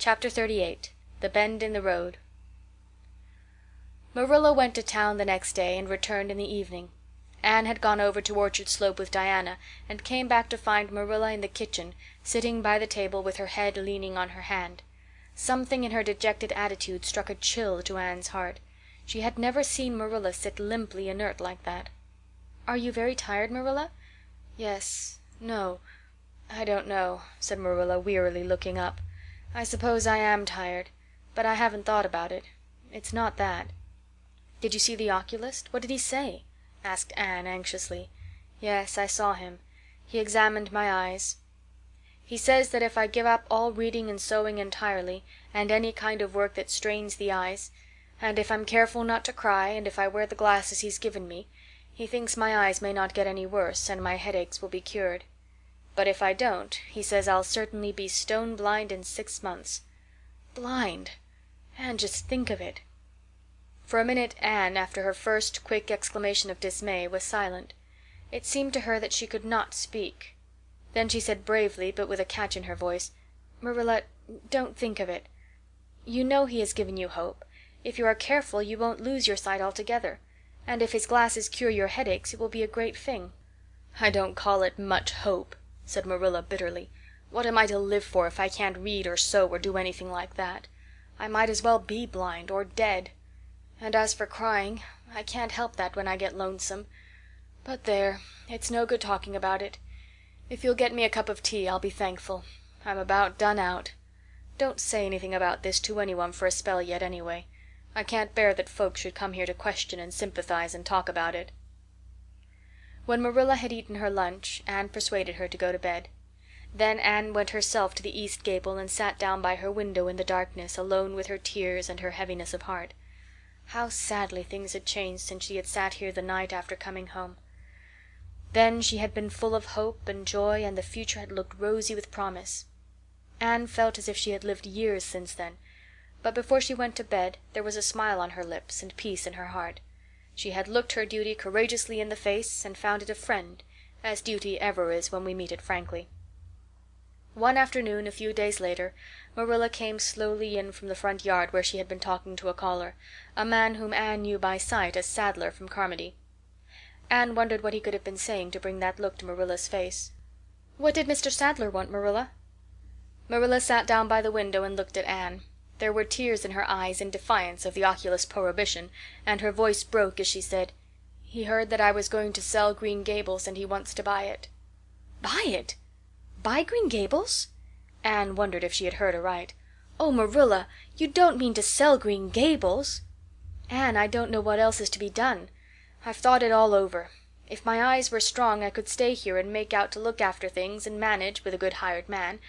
Chapter 38. The Bend in the Road. Marilla went to town the next day and returned in the evening. Anne had gone over to Orchard Slope with Diana and came back to find Marilla in the kitchen, sitting by the table with her head leaning on her hand. Something in her dejected attitude struck a chill to Anne's heart. She had never seen Marilla sit limply inert like that. "Are you very tired, Marilla?" "Yes. No. I don't know," said Marilla wearily, looking up. "I suppose I am tired, but I haven't thought about it. It's not that." "Did you see the oculist? What did he say?" asked Anne anxiously. "Yes, I saw him. He examined my eyes. He says that if I give up all reading and sewing entirely, and any kind of work that strains the eyes, and if I'm careful not to cry, and if I wear the glasses he's given me, he thinks my eyes may not get any worse and my headaches will be cured. But if I don't, he says I'll certainly be stone blind in 6 months. Blind! Anne, just think of it." For a minute Anne, after her first quick exclamation of dismay, was silent. It seemed to her that she could not speak. Then she said bravely, but with a catch in her voice, "Marilla, don't think of it. You know he has given you hope. If you are careful you won't lose your sight altogether. And if his glasses cure your headaches it will be a great thing." "I don't call it much hope," said Marilla bitterly. "What am I to live for if I can't read or sew or do anything like that? I might as well be blind or dead. And as for crying, I can't help that when I get lonesome. But there, it's no good talking about it. If you'll get me a cup of tea I'll be thankful. I'm about done out. Don't say anything about this to anyone for a spell yet, anyway. I can't bear that folks should come here to question and sympathize and talk about it." When Marilla had eaten her lunch Anne persuaded her to go to bed. Then Anne went herself to the east gable and sat down by her window in the darkness, alone with her tears and her heaviness of heart. How sadly things had changed since she had sat here the night after coming home. Then she had been full of hope and joy, and the future had looked rosy with promise. Anne felt as if she had lived years since then, but before she went to bed there was a smile on her lips and peace in her heart. She had looked her duty courageously in the face and found it a friend, as duty ever is when we meet it frankly. One afternoon, a few days later, Marilla came slowly in from the front yard where she had been talking to a caller, a man whom Anne knew by sight as Sadler from Carmody. Anne wondered what he could have been saying to bring that look to Marilla's face. "What did Mr. Sadler want, Marilla?" Marilla sat down by the window and looked at Anne. There were tears in her eyes in defiance of the oculist prohibition, and her voice broke as she said, "He heard that I was going to sell Green Gables and he wants to buy it." "Buy it? Buy Green Gables?" Anne wondered if she had heard aright. "Oh, Marilla, you don't mean to sell Green Gables?" "Anne, I don't know what else is to be done. I've thought it all over. If my eyes were strong I could stay here and make out to look after things and manage with a good hired man.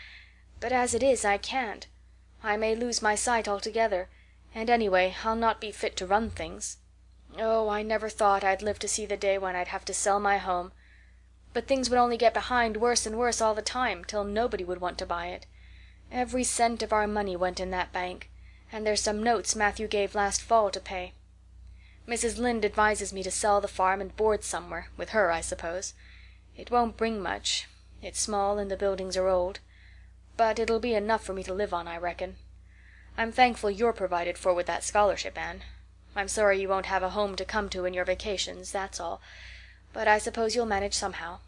But as it is I can't. I may lose my sight altogether, and anyway I'll not be fit to run things. Oh, I never thought I'd live to see the day when I'd have to sell my home. But things would only get behind worse and worse all the time, till nobody would want to buy it. Every cent of our money went in that bank, and there's some notes Matthew gave last fall to pay. Mrs. Lynde advises me to sell the farm and board somewhere, with her, I suppose. It won't bring much. It's small and the buildings are old. But it'll be enough for me to live on, I reckon. I'm thankful you're provided for with that scholarship, Anne. I'm sorry you won't have a home to come to in your vacations, that's all. But I suppose you'll manage somehow."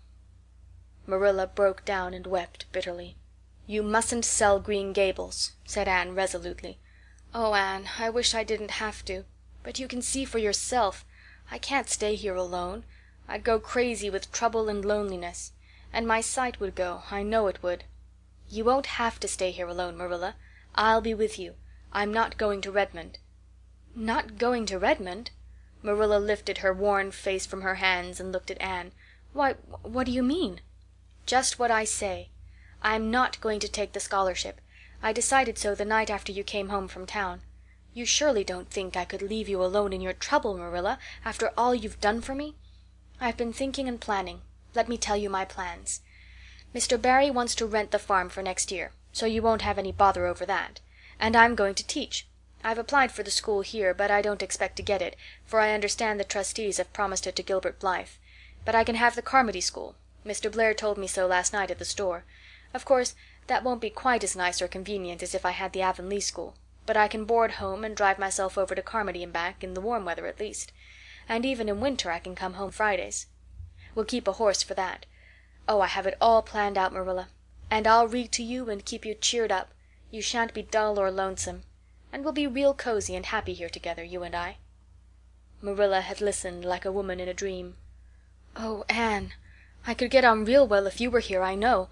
Marilla broke down and wept bitterly. "You mustn't sell Green Gables," said Anne resolutely. "Oh, Anne, I wish I didn't have to. But you can see for yourself. I can't stay here alone. I'd go crazy with trouble and loneliness. And my sight would go, I know it would." "You won't have to stay here alone, Marilla. I'll be with you. I'm not going to Redmond." "Not going to Redmond?" Marilla lifted her worn face from her hands and looked at Anne. "Why, what do you mean?" "Just what I say. I'm not going to take the scholarship. I decided so the night after you came home from town. You surely don't think I could leave you alone in your trouble, Marilla, after all you've done for me? I've been thinking and planning. Let me tell you my plans. Mr. Barry wants to rent the farm for next year, so you won't have any bother over that. And I'm going to teach. I've applied for the school here, but I don't expect to get it, for I understand the trustees have promised it to Gilbert Blythe. But I can have the Carmody school. Mr. Blair told me so last night at the store. Of course, That won't be quite as nice or convenient as if I had the Avonlea school, but I can board home and drive myself over to Carmody and back, in the warm weather at least. And even in winter I can come home Fridays. We'll keep a horse for that. Oh, I have it all planned out, Marilla. And I'll read to you and keep you cheered up. You shan't be dull or lonesome. And we'll be real cozy and happy here together, you and I." Marilla had listened like a woman in a dream. "Oh, Anne, I could get on real well if you were here, I know.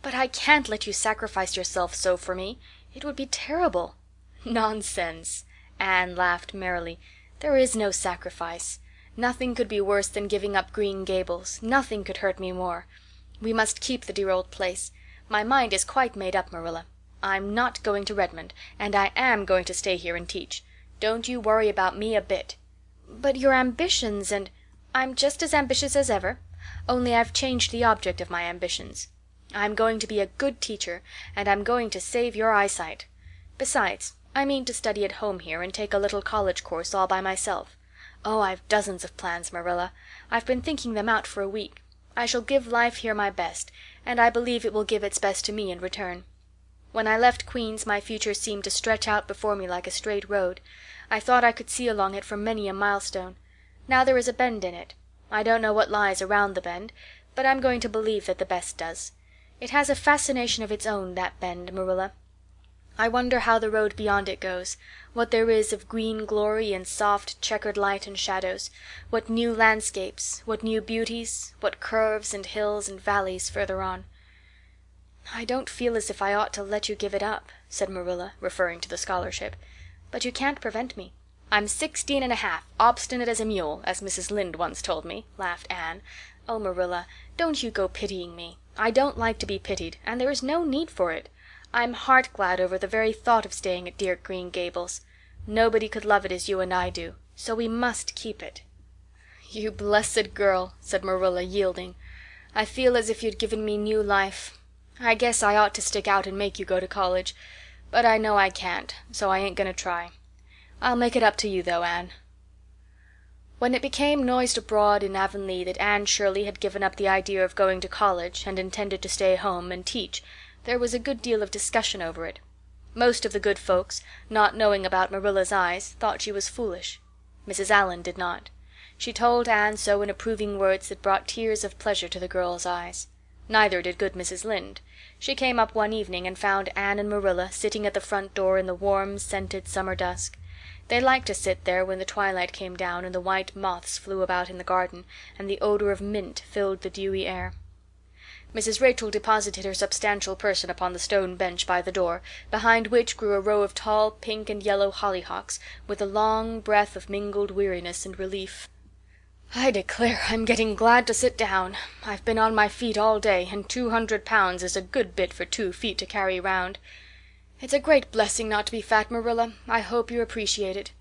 But I can't let you sacrifice yourself so for me. It would be terrible." "Nonsense!" Anne laughed merrily. "There is no sacrifice. Nothing could be worse than giving up Green Gables. Nothing could hurt me more. We must keep the dear old place. My mind is quite made up, Marilla. I'm not going to Redmond, and I am going to stay here and teach. Don't you worry about me a bit." "But your ambitions and—" "I'm just as ambitious as ever, only I've changed the object of my ambitions. I'm going to be a good teacher, and I'm going to save your eyesight. Besides, I mean to study at home here and take a little college course all by myself. Oh, I've dozens of plans, Marilla. I've been thinking them out for a week. I shall give life here my best, and I believe it will give its best to me in return. When I left Queen's my future seemed to stretch out before me like a straight road. I thought I could see along it for many a milestone. Now there is a bend in it. I don't know what lies around the bend, but I'm going to believe that the best does. It has a fascination of its own, that bend, Marilla. I wonder how the road beyond it goes, what there is of green glory and soft checkered light and shadows, what new landscapes, what new beauties, what curves and hills and valleys further on. "I don't feel as if I ought to let you give it up," said Marilla, referring to the scholarship. "But you can't prevent me. I'm 16 and a half, obstinate as a mule, as Mrs. Lynde once told me," laughed Anne. "Oh, Marilla, don't you go pitying me. I don't like to be pitied, and there is no need for it. I'm heart glad over the very thought of staying at dear Green Gables. Nobody could love it as you and I do, so we must keep it." "You blessed girl," said Marilla, yielding. "I feel as if you'd given me new life. I guess I ought to stick out and make you go to college, but I know I can't, so I ain't gonna try. I'll make it up to you, though, Anne." When it became noised abroad in Avonlea that Anne Shirley had given up the idea of going to college and intended to stay home and teach, there was a good deal of discussion over it. Most of the good folks, not knowing about Marilla's eyes, thought she was foolish. Mrs. Allan did not. She told Anne so in approving words that brought tears of pleasure to the girl's eyes. Neither did good Mrs. Lynde. She came up one evening and found Anne and Marilla sitting at the front door in the warm, scented summer dusk. They liked to sit there when the twilight came down and the white moths flew about in the garden and the odor of mint filled the dewy air. Mrs. Rachel deposited her substantial person upon the stone bench by the door, behind which grew a row of tall pink and yellow hollyhocks, with a long breath of mingled weariness and relief. "I declare I'm getting glad to sit down. I've been on my feet all day, and 200 pounds is a good bit for 2 feet to carry round. It's a great blessing not to be fat, Marilla. I hope you appreciate it.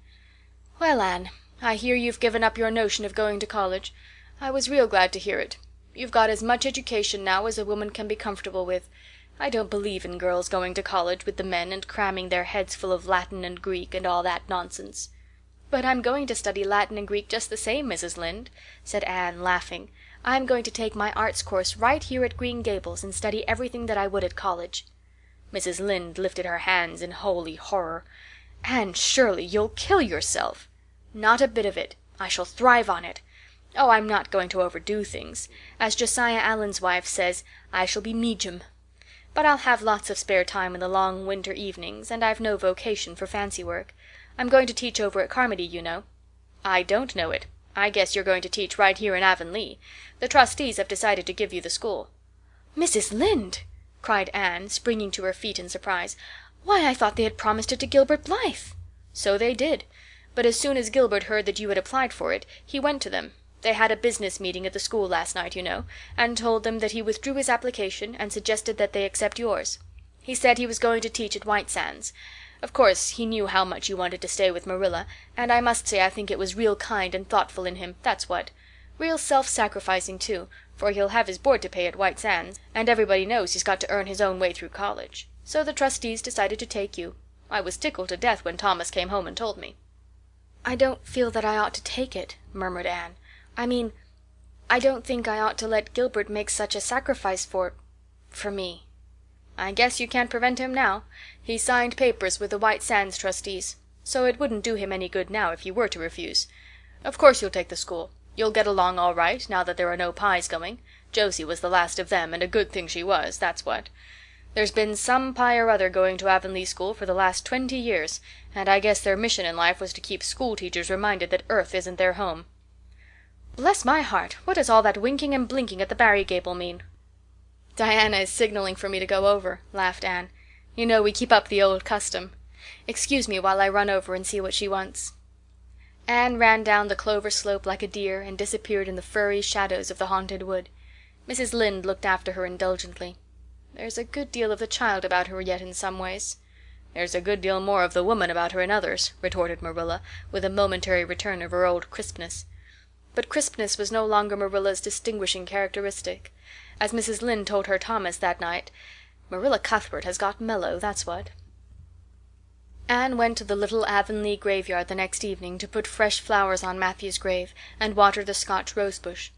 Well, Anne, I hear you've given up your notion of going to college. I was real glad to hear it. You've got as much education now as a woman can be comfortable with. I don't believe in girls going to college with the men and cramming their heads full of Latin and Greek and all that nonsense." "But I'm going to study Latin and Greek just the same, Mrs. Lynde," said Anne, laughing. "I'm going to take my arts course right here at Green Gables and study everything that I would at college." Mrs. Lynde lifted her hands in holy horror. "Anne Shirley, you'll kill yourself." "Not a bit of it. I shall thrive on it. Oh, I'm not going to overdo things. As Josiah Allen's wife says, I shall be medium. But I'll have lots of spare time in the long winter evenings, and I've no vocation for fancy work. I'm going to teach over at Carmody, you know." "I don't know it. I guess you're going to teach right here in Avonlea. The trustees have decided to give you the school." "Mrs. Lynde!" cried Anne, springing to her feet in surprise. "Why, I thought they had promised it to Gilbert Blythe." "So they did. But as soon as Gilbert heard that you had applied for it, he went to them. They had a business meeting at the school last night, you know, and told them that he withdrew his application and suggested that they accept yours. He said he was going to teach at White Sands. Of course, he knew how much you wanted to stay with Marilla, and I must say I think it was real kind and thoughtful in him, that's what. Real self-sacrificing, too, for he'll have his board to pay at White Sands, and everybody knows he's got to earn his own way through college. So the trustees decided to take you. I was tickled to death when Thomas came home and told me." "I don't feel that I ought to take it," murmured Anne. I don't think I ought to let Gilbert make such a sacrifice for me." I guess you can't prevent him now. He signed papers with the White Sands trustees, so it wouldn't do him any good now if you were to refuse. Of course you'll take the school. You'll get along all right, now that there are no Pyes going. Josie was the last of them, and a good thing she was, that's what. There's been some Pye or other going to Avonlea school for the last 20 years, and I guess their mission in life was to keep school teachers reminded that Earth isn't their home. Bless my heart, what does all that winking and blinking at the Barry gable mean? Diana is signaling for me to go over, laughed Anne. You know we keep up the old custom. Excuse me while I run over and see what she wants. Anne ran down the clover slope like a deer and disappeared in the furry shadows of the haunted wood. Mrs. Lynde looked after her indulgently. There's a good deal of the child about her yet in some ways. There's a good deal more of the woman about her in others, retorted Marilla, with a momentary return of her old crispness. But crispness was no longer Marilla's distinguishing characteristic. As Mrs. Lynde told her Thomas that night, Marilla Cuthbert has got mellow, that's what. Anne went to the little Avonlea graveyard the next evening to put fresh flowers on Matthew's grave and water the Scotch rosebush.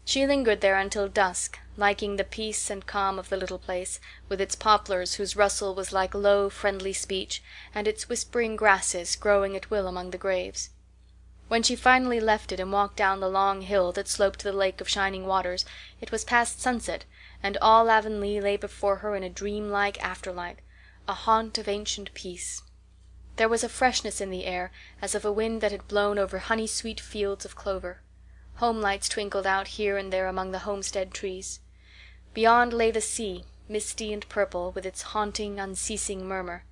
She lingered there until dusk, liking the peace and calm of the little place, with its poplars whose rustle was like low, friendly speech, and its whispering grasses growing at will among the graves. When she finally left it and walked down the long hill that sloped to the lake of shining waters, it was past sunset, and all Avonlea lay before her in a dreamlike afterlight, a haunt of ancient peace. There was a freshness in the air, as of a wind that had blown over honey-sweet fields of clover. Homelights twinkled out here and there among the homestead trees. Beyond lay the sea, misty and purple, with its haunting, unceasing murmur.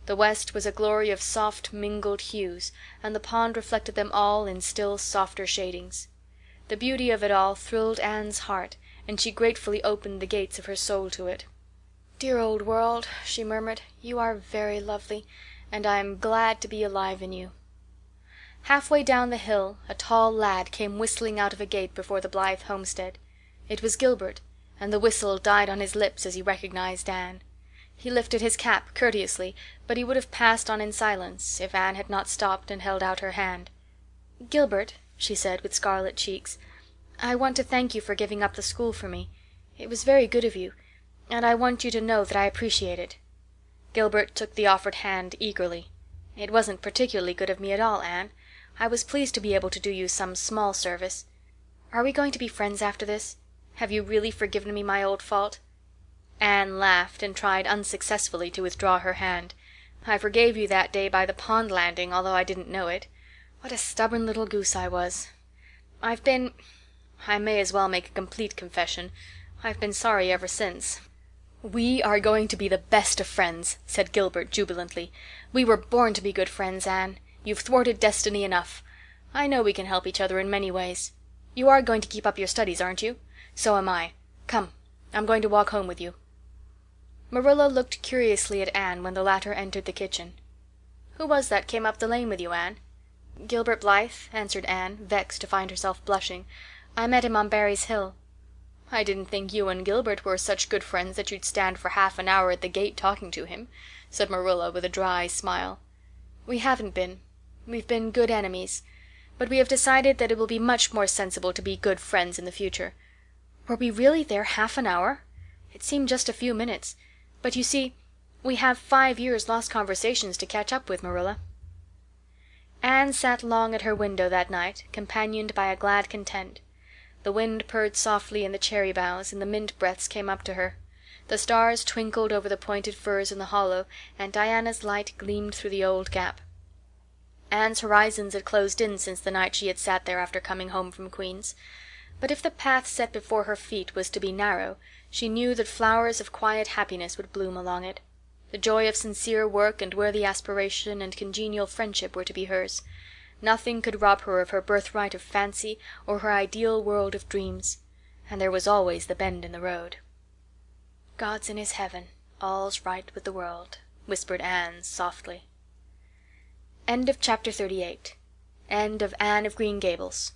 The west was a glory of soft mingled hues, and the pond reflected them all in still softer shadings. The beauty of it all thrilled Anne's heart, and she gratefully opened the gates of her soul to it. "Dear old world," she murmured, "you are very lovely, and I am glad to be alive in you." Halfway down the hill a tall lad came whistling out of a gate before the Blythe homestead. It was Gilbert, and the whistle died on his lips as he recognized Anne. He lifted his cap courteously, but he would have passed on in silence if Anne had not stopped and held out her hand. "Gilbert," she said, with scarlet cheeks, "I want to thank you for giving up the school for me. It was very good of you, and I want you to know that I appreciate it." Gilbert took the offered hand eagerly. "It wasn't particularly good of me at all, Anne. I was pleased to be able to do you some small service. Are we going to be friends after this? Have you really forgiven me my old fault?" Anne laughed and tried unsuccessfully to withdraw her hand. "I forgave you that day by the pond landing, although I didn't know it. What a stubborn little goose I was. I may as well make a complete confession. I've been sorry ever since." "We are going to be the best of friends," said Gilbert jubilantly. "We were born to be good friends, Anne. You've thwarted destiny enough. I know we can help each other in many ways. You are going to keep up your studies, aren't you? So am I. Come, I'm going to walk home with you." Marilla looked curiously at Anne when the latter entered the kitchen. "Who was that came up the lane with you, Anne?" "Gilbert Blythe," answered Anne, vexed to find herself blushing. "I met him on Barry's Hill." "I didn't think you and Gilbert were such good friends that you'd stand for half an hour at the gate talking to him," said Marilla with a dry smile. "We haven't been. We've been good enemies. But we have decided that it will be much more sensible to be good friends in the future." "Were we really there half an hour? It seemed just a few minutes. But you see, we have 5 years' lost conversations to catch up with, Marilla." Anne sat long at her window that night, companioned by a glad content. The wind purred softly in the cherry boughs, and the mint breaths came up to her. The stars twinkled over the pointed firs in the hollow, and Diana's light gleamed through the old gap. Anne's horizons had closed in since the night she had sat there after coming home from Queen's. But if the path set before her feet was to be narrow, she knew that flowers of quiet happiness would bloom along it. The joy of sincere work and worthy aspiration and congenial friendship were to be hers. Nothing could rob her of her birthright of fancy or her ideal world of dreams. And there was always the bend in the road. "God's in his heaven, all's right with the world," whispered Anne softly. End of chapter 38. End of Anne of Green Gables.